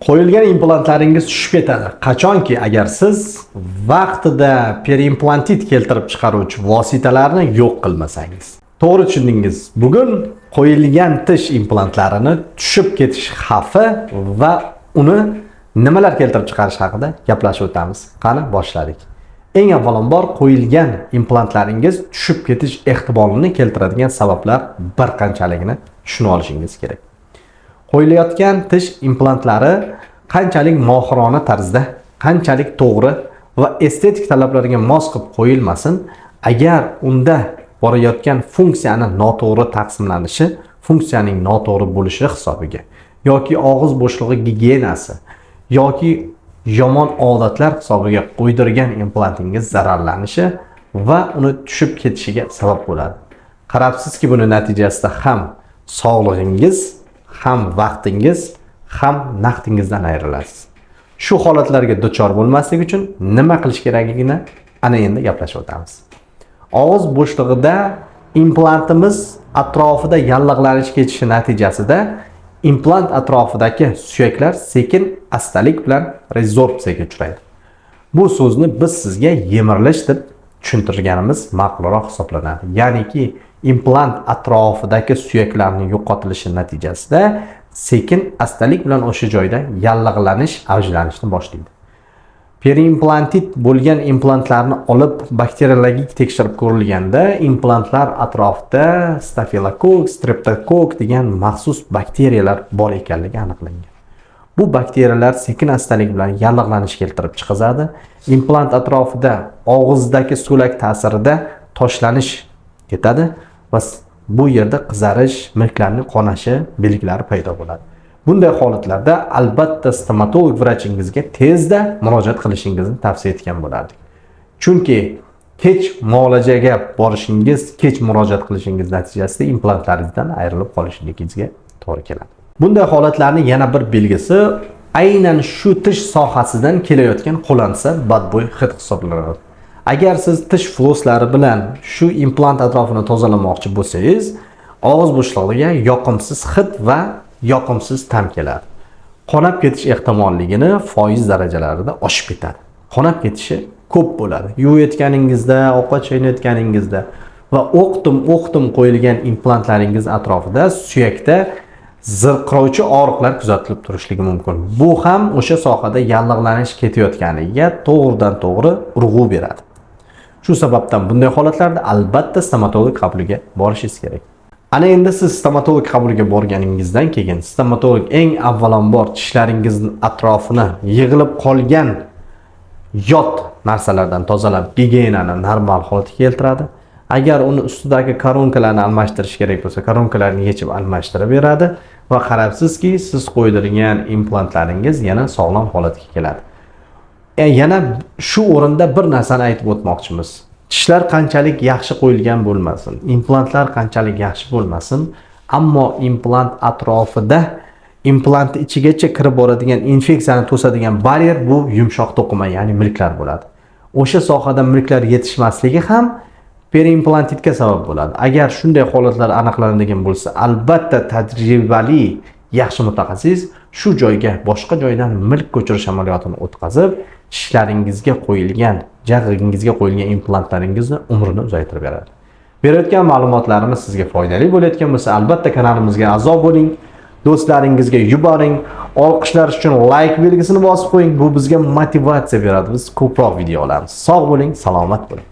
Qo'yilgan implantlaringiz tushib ketadi. Qachonki agar siz vaqtida periimplantit keltirib chiqaruvchi vositalarni yo'q qilmasangiz. To'g'ri tushundingiz. Bugun qo'yilgan tish implantlarini tushib ketish xavfi va uni nimalar keltirib chiqarish haqida gaplashib o'tamiz. Qani boshladik. Eng avvalambor qo'yilgan implantlaringiz tushib ketish ehtimolini keltiradigan sabablar bir qanchaligini tushunib olishingiz kerak. Qo'yilayotgan tish implantlari qanchalik mohirona tarzda, qanchalik to'g'ri va estetik talablarga mos qilib qo'yilmasin, agar unda borayotgan funksiyani noto'g'ri taqsimlanishi, funksiyaning noto'g'ri bo'lishi hisobiga yoki og'iz bo'shlig'i gigiyenasi yoki yomon odatlar hisobiga qo'ydirgan implantingiz zararlanishi va uni tushib ketishiga sabab bo'ladi. Qarabsizki, buni natijasida ham sog'lig'ingiz, ham vaqtingiz, ham naqdingizdan ayrilasiz. Shu holatlarga duchor bo'lmaslik uchun nima qilish kerakligini ana endi gaplashib o'tamiz. Og'iz bo'shlig'ida implantimiz atrofida yallig'lanish ketishi natijasida implant atrofidagi suyaklar sekin astalik bilan rezorbsiyaga uchraydi. Bu so'zni biz sizga yemirilish deb tushuntirganimiz ma'qulroq hisoblanadi. Ya'niki implant atrofidagi suyaklarning yo'qotilishi natijasida sekin astalik bilan o'sha joyda yallig'lanish, avjlanishni boshlaydi. Periimplantit bo'lgan implantlarni olib bakteriologik tekshirib ko'rilganda implantlar atrofida stafilokokk, streptokokk degan maxsus bakteriyalar bor ekanligi aniqlangan. Bu bakteriyalar sekin astalik bilan yallig'lanish keltirib chiqazadi. Implant atrofida og'izdagi so'lak ta'sirida toshlanish ketadi va bu yerda qizarish, milklarning qonashi belgilari paydo bo'ladi. Bunday holatlarda albatta stomatolog vrachingizga tezda murojaat qilishingizni tavsiya etgan bo'lardik. Chunki kech muolajaga borishingiz, kech murojaat qilishingiz natijasida implantlaringizdan ayrilib qolishingizga to'g'ri keladi. Bunday holatlarning yana bir belgisi aynan shu tish sohasidan kelayotgan qo'lansa badbo'y hid hisoblanadi. Agar siz tish flosslari bilan shu implant atrofini tozalamoqchi bo'lsangiz, og'iz bo'shlig'iga yoqimsiz hid va yoqimsiz ta'm keladi. Qonab ketish ehtimolligini foiz darajalarida oshib ketadi. Qonab ketishi ko'p bo'ladi. Yuvayotganingizda, ovqat chaynayotganingizda va o'qtim qo'yilgan implantlaringiz atrofida suyakda zirqirovchi og'riqlar kuzatilib turishligi mumkin. Bu ham o'sha sohada yallig'lanish ketayotganiga to'g'ridan to'g'ri urg'u beradi. Shu sababdan bunday holatlarda albatta stomatolog qabuliga borishingiz kerak. Ana endi siz stomatolog qabuliga borganingizdan keyin stomatolog eng avvalambor tishlaringizning atrofini yig'ilib qolgan yot narsalardan tozalab, gigiyenani normal holatga keltiradi. Agar uni ustidagi koronkalarni almashtirish kerak bo'lsa, koronkalarni yechib almashtirib beradi va qarabsizki, siz qo'ydirgan implantlaringiz yana sog'lom holatga keladi. Yana shu o'rinda bir narsani aytib o'tmoqchimiz. Tishlar qanchalik yaxshi qo'yilgan bo'lmasin, implantlar qanchalik yaxshi bo'lmasin, ammo implant atrofida implant ichigacha kirib boradigan infeksiyani to'sadigan baryer bu yumshoq to'qima, ya'ni milklar bo'ladi. O'sha sohada milklar yetishmasligi ham periimplantitga sabab bo'ladi. Agar shunday holatlar aniqlanadigan bo'lsa, albatta tajribali yaxshi mutaxassis shu joyga boshqa joydan milk ko'chirish amaliyotini o'tkazib, tishlaringizga qo'yilgan, jag'ingizga qo'yilgan implantlaringizni umrini uzaytirib beradi. Berayotgan ma'lumotlarimiz sizga foydali bo'layotgan bo'lsa, albatta kanalimizga a'zo bo'ling, do'stlaringizga yuboring, olqishlar uchun like belgisini bosib qo'ying. Bu bizga motivatsiya beradi. Biz ko'proq video olamiz. Sog' bo'ling, salomat bo'ling.